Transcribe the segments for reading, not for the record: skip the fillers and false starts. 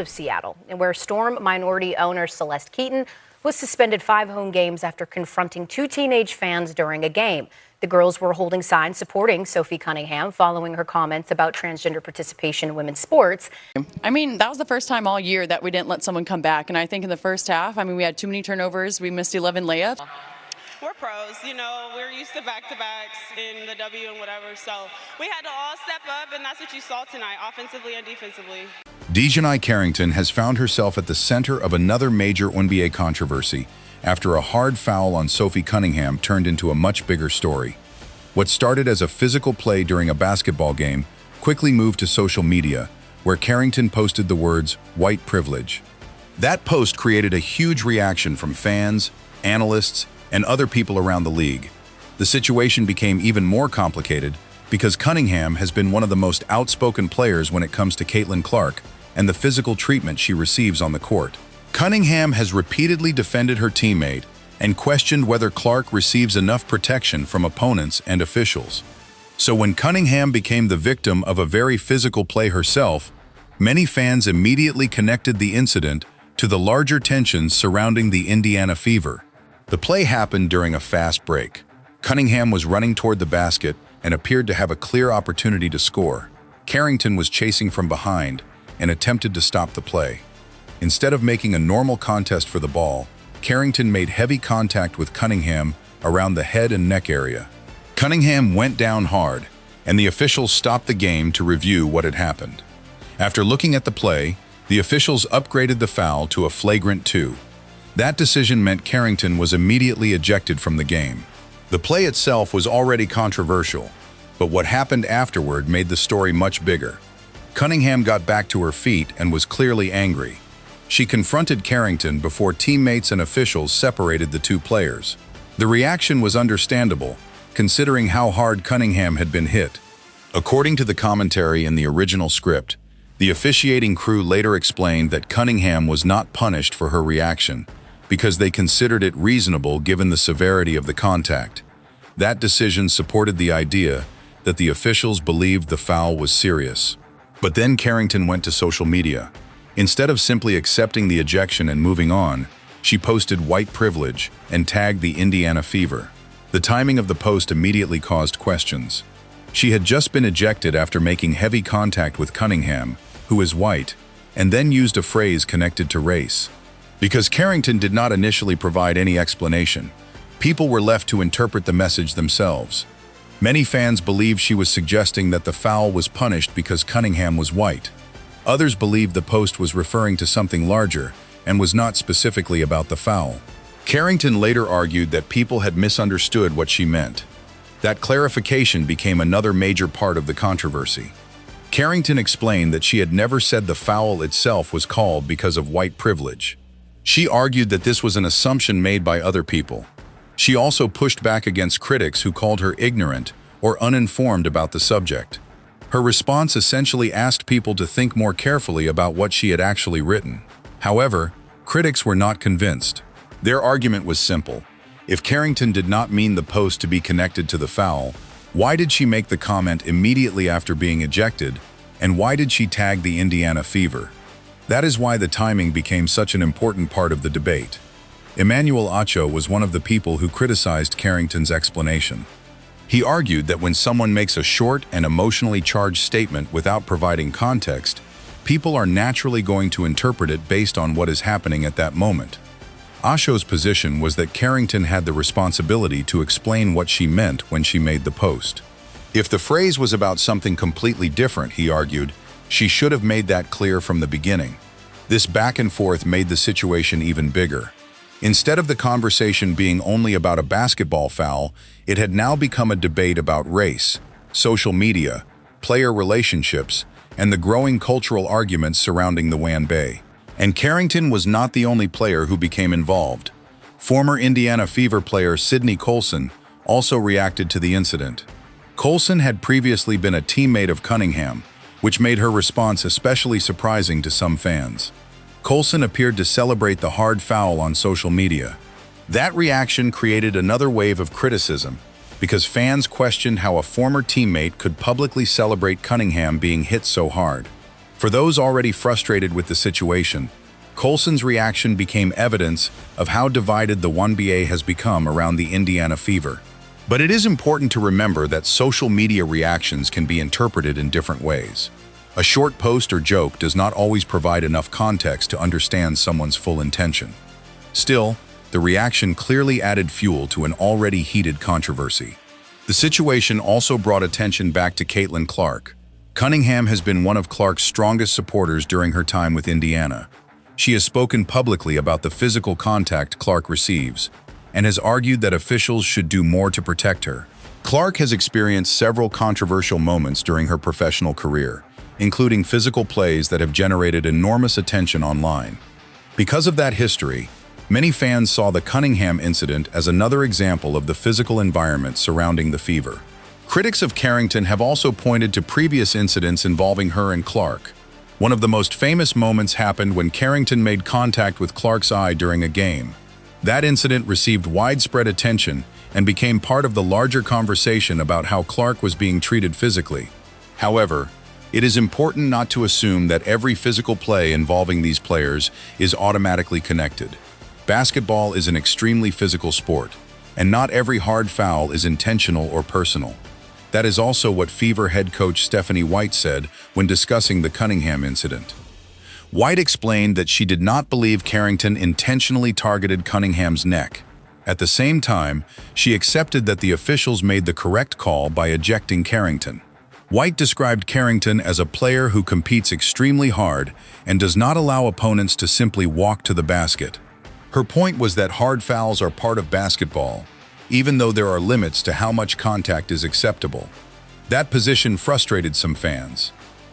of Seattle, and where Storm minority owner Celeste Keaton was suspended 5 home games after confronting 2 teenage fans during a game. The girls were holding signs supporting Sophie Cunningham following her comments about transgender participation in women's sports. I mean, that was the first time all year that we didn't let someone come back. And I think in the first half, we had too many turnovers. We missed 11 layups. We're pros, we're used to back-to-backs in the W and whatever, so we had to all step up, and that's what you saw tonight, offensively and defensively. DiJonai Carrington has found herself at the center of another major NBA controversy after a hard foul on Sophie Cunningham turned into a much bigger story. What started as a physical play during a basketball game quickly moved to social media, where Carrington posted the words, "white privilege." That post created a huge reaction from fans, analysts, and other people around the league. The situation became even more complicated because Cunningham has been one of the most outspoken players when it comes to Caitlin Clark and the physical treatment she receives on the court. Cunningham has repeatedly defended her teammate and questioned whether Clark receives enough protection from opponents and officials. So when Cunningham became the victim of a very physical play herself, many fans immediately connected the incident to the larger tensions surrounding the Indiana Fever. The play happened during a fast break. Cunningham was running toward the basket and appeared to have a clear opportunity to score. Carrington was chasing from behind and attempted to stop the play. Instead of making a normal contest for the ball, Carrington made heavy contact with Cunningham around the head and neck area. Cunningham went down hard, and the officials stopped the game to review what had happened. After looking at the play, the officials upgraded the foul to a flagrant 2. That decision meant Carrington was immediately ejected from the game. The play itself was already controversial, but what happened afterward made the story much bigger. Cunningham got back to her feet and was clearly angry. She confronted Carrington before teammates and officials separated the 2 players. The reaction was understandable, considering how hard Cunningham had been hit. According to the commentary in the original script, the officiating crew later explained that Cunningham was not punished for her reaction because they considered it reasonable given the severity of the contact. That decision supported the idea that the officials believed the foul was serious. But then Carrington went to social media. Instead of simply accepting the ejection and moving on, she posted "white privilege" and tagged the Indiana Fever. The timing of the post immediately caused questions. She had just been ejected after making heavy contact with Cunningham, who is white, and then used a phrase connected to race. Because Carrington did not initially provide any explanation, people were left to interpret the message themselves. Many fans believed she was suggesting that the foul was punished because Cunningham was white. Others believed the post was referring to something larger and was not specifically about the foul. Carrington later argued that people had misunderstood what she meant. That clarification became another major part of the controversy. Carrington explained that she had never said the foul itself was called because of white privilege. She argued that this was an assumption made by other people. She also pushed back against critics who called her ignorant or uninformed about the subject. Her response essentially asked people to think more carefully about what she had actually written. However, critics were not convinced. Their argument was simple. If Carrington did not mean the post to be connected to the foul, why did she make the comment immediately after being ejected, and why did she tag the Indiana Fever? That is why the timing became such an important part of the debate. Emmanuel Acho was one of the people who criticized Carrington's explanation. He argued that when someone makes a short and emotionally charged statement without providing context, people are naturally going to interpret it based on what is happening at that moment. Acho's position was that Carrington had the responsibility to explain what she meant when she made the post. If the phrase was about something completely different, he argued, she should have made that clear from the beginning. This back and forth made the situation even bigger. Instead of the conversation being only about a basketball foul, it had now become a debate about race, social media, player relationships, and the growing cultural arguments surrounding the WNBA. And Carrington was not the only player who became involved. Former Indiana Fever player Sydney Colson also reacted to the incident. Colson had previously been a teammate of Cunningham, which made her response especially surprising to some fans. Colson appeared to celebrate the hard foul on social media. That reaction created another wave of criticism because fans questioned how a former teammate could publicly celebrate Cunningham being hit so hard. For those already frustrated with the situation, Colson's reaction became evidence of how divided the WNBA has become around the Indiana Fever. But it is important to remember that social media reactions can be interpreted in different ways. A short post or joke does not always provide enough context to understand someone's full intention. Still, the reaction clearly added fuel to an already heated controversy. The situation also brought attention back to Caitlin Clark. Cunningham has been one of Clark's strongest supporters during her time with Indiana. She has spoken publicly about the physical contact Clark receives and has argued that officials should do more to protect her. Clark has experienced several controversial moments during her professional career, including physical plays that have generated enormous attention online. Because of that history, many fans saw the Cunningham incident as another example of the physical environment surrounding the Fever. Critics of Carrington have also pointed to previous incidents involving her and Clark. One of the most famous moments happened when Carrington made contact with Clark's eye during a game. That incident received widespread attention and became part of the larger conversation about how Clark was being treated physically. However, it is important not to assume that every physical play involving these players is automatically connected. Basketball is an extremely physical sport, and not every hard foul is intentional or personal. That is also what Fever head coach Stephanie White said when discussing the Cunningham incident. White explained that she did not believe Carrington intentionally targeted Cunningham's neck. At the same time, she accepted that the officials made the correct call by ejecting Carrington. White described Carrington as a player who competes extremely hard and does not allow opponents to simply walk to the basket. Her point was that hard fouls are part of basketball, even though there are limits to how much contact is acceptable. That position frustrated some fans.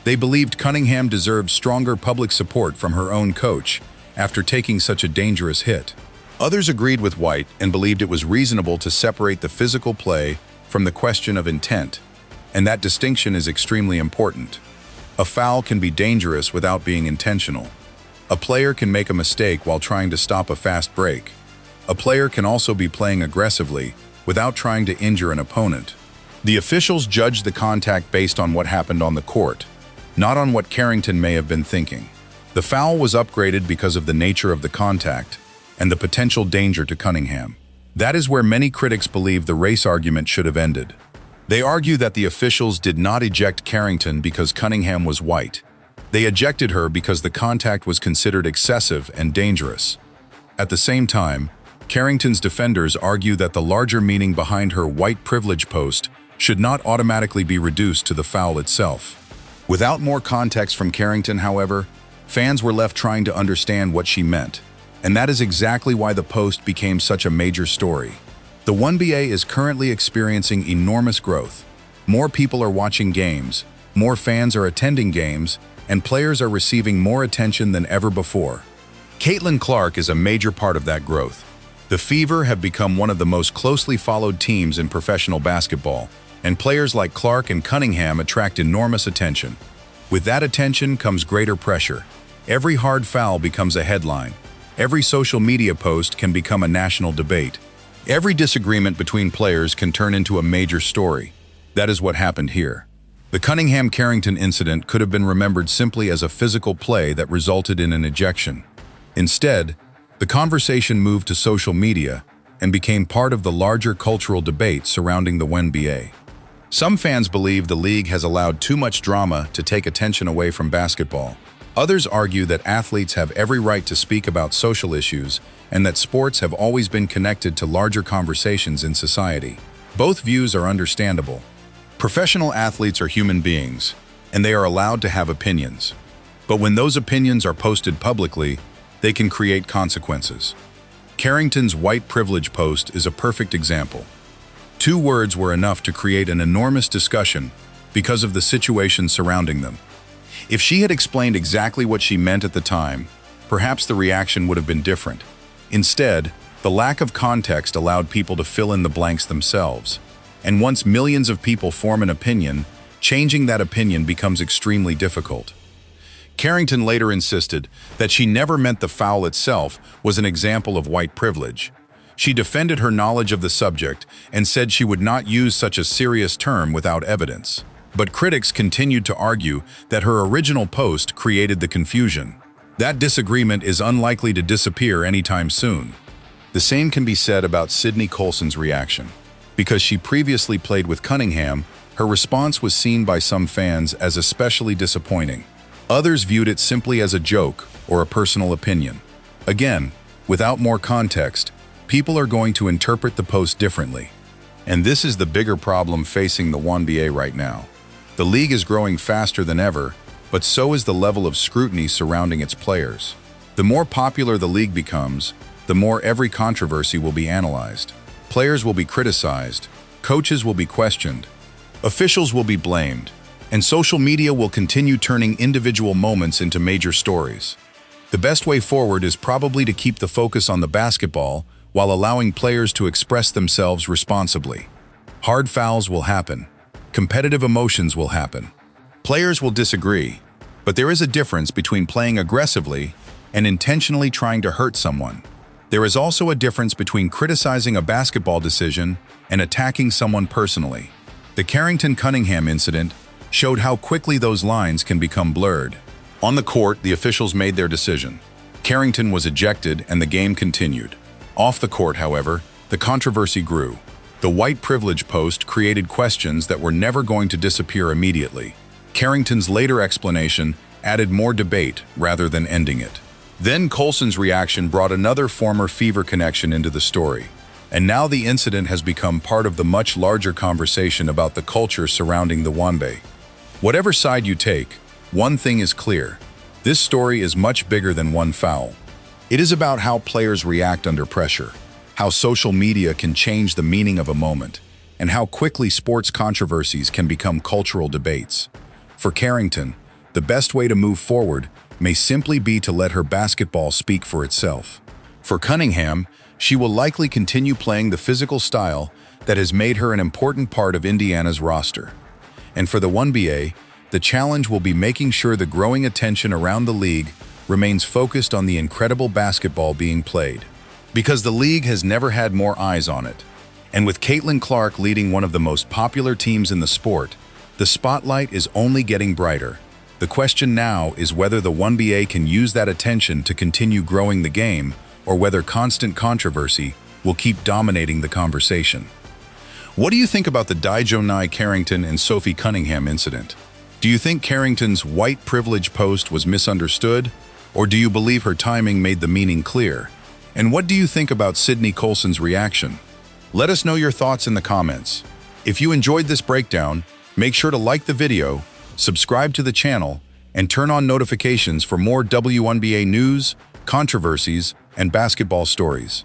They believed Cunningham deserved stronger public support from her own coach after taking such a dangerous hit. Others agreed with White and believed it was reasonable to separate the physical play from the question of intent, and that distinction is extremely important. A foul can be dangerous without being intentional. A player can make a mistake while trying to stop a fast break. A player can also be playing aggressively without trying to injure an opponent. The officials judged the contact based on what happened on the court, not on what Carrington may have been thinking. The foul was upgraded because of the nature of the contact and the potential danger to Cunningham. That is where many critics believe the race argument should have ended. They argue that the officials did not eject Carrington because Cunningham was white. They ejected her because the contact was considered excessive and dangerous. At the same time, Carrington's defenders argue that the larger meaning behind her white privilege post should not automatically be reduced to the foul itself. Without more context from Carrington, however, fans were left trying to understand what she meant, and that is exactly why the post became such a major story. The WNBA is currently experiencing enormous growth. More people are watching games, more fans are attending games, and players are receiving more attention than ever before. Caitlin Clark is a major part of that growth. The Fever have become one of the most closely followed teams in professional basketball, and players like Clark and Cunningham attract enormous attention. With that attention comes greater pressure. Every hard foul becomes a headline. Every social media post can become a national debate. Every disagreement between players can turn into a major story. That is what happened here. The Cunningham-Carrington incident could have been remembered simply as a physical play that resulted in an ejection. Instead, the conversation moved to social media and became part of the larger cultural debate surrounding the WNBA. Some fans believe the league has allowed too much drama to take attention away from basketball. Others argue that athletes have every right to speak about social issues and that sports have always been connected to larger conversations in society. Both views are understandable. Professional athletes are human beings, and they are allowed to have opinions. But when those opinions are posted publicly, they can create consequences. Carrington's white privilege post is a perfect example. 2 words were enough to create an enormous discussion because of the situation surrounding them. If she had explained exactly what she meant at the time, perhaps the reaction would have been different. Instead, the lack of context allowed people to fill in the blanks themselves. And once millions of people form an opinion, changing that opinion becomes extremely difficult. Carrington later insisted that she never meant the foul itself was an example of white privilege. She defended her knowledge of the subject and said she would not use such a serious term without evidence. But critics continued to argue that her original post created the confusion. That disagreement is unlikely to disappear anytime soon. The same can be said about Sydney Colson's reaction. Because she previously played with Cunningham, her response was seen by some fans as especially disappointing. Others viewed it simply as a joke or a personal opinion. Again, without more context, people are going to interpret the post differently. And this is the bigger problem facing the WNBA right now. The league is growing faster than ever, but so is the level of scrutiny surrounding its players. The more popular the league becomes, the more every controversy will be analyzed. Players will be criticized, coaches will be questioned, officials will be blamed, and social media will continue turning individual moments into major stories. The best way forward is probably to keep the focus on the basketball while allowing players to express themselves responsibly. Hard fouls will happen. Competitive emotions will happen. Players will disagree, but there is a difference between playing aggressively and intentionally trying to hurt someone. There is also a difference between criticizing a basketball decision and attacking someone personally. The Carrington Cunningham incident showed how quickly those lines can become blurred. On the court, the officials made their decision. Carrington was ejected and the game continued. Off the court, however, the controversy grew. The white privilege post created questions that were never going to disappear immediately. Carrington's later explanation added more debate rather than ending it. Then Colson's reaction brought another former Fever connection into the story. And now the incident has become part of the much larger conversation about the culture surrounding the WNBA. Whatever side you take, one thing is clear. This story is much bigger than one foul. It is about how players react under pressure, how social media can change the meaning of a moment, and how quickly sports controversies can become cultural debates. For Carrington, the best way to move forward may simply be to let her basketball speak for itself. For Cunningham, she will likely continue playing the physical style that has made her an important part of Indiana's roster. And for the WNBA, the challenge will be making sure the growing attention around the league remains focused on the incredible basketball being played. Because the league has never had more eyes on it. And with Caitlin Clark leading one of the most popular teams in the sport, the spotlight is only getting brighter. The question now is whether the WNBA can use that attention to continue growing the game, or whether constant controversy will keep dominating the conversation. What do you think about the DiJonai Carrington and Sophie Cunningham incident? Do you think Carrington's white privilege post was misunderstood, or do you believe her timing made the meaning clear? And what do you think about Sydney Colson's reaction? Let us know your thoughts in the comments. If you enjoyed this breakdown, make sure to like the video, subscribe to the channel, and turn on notifications for more WNBA news, controversies, and basketball stories.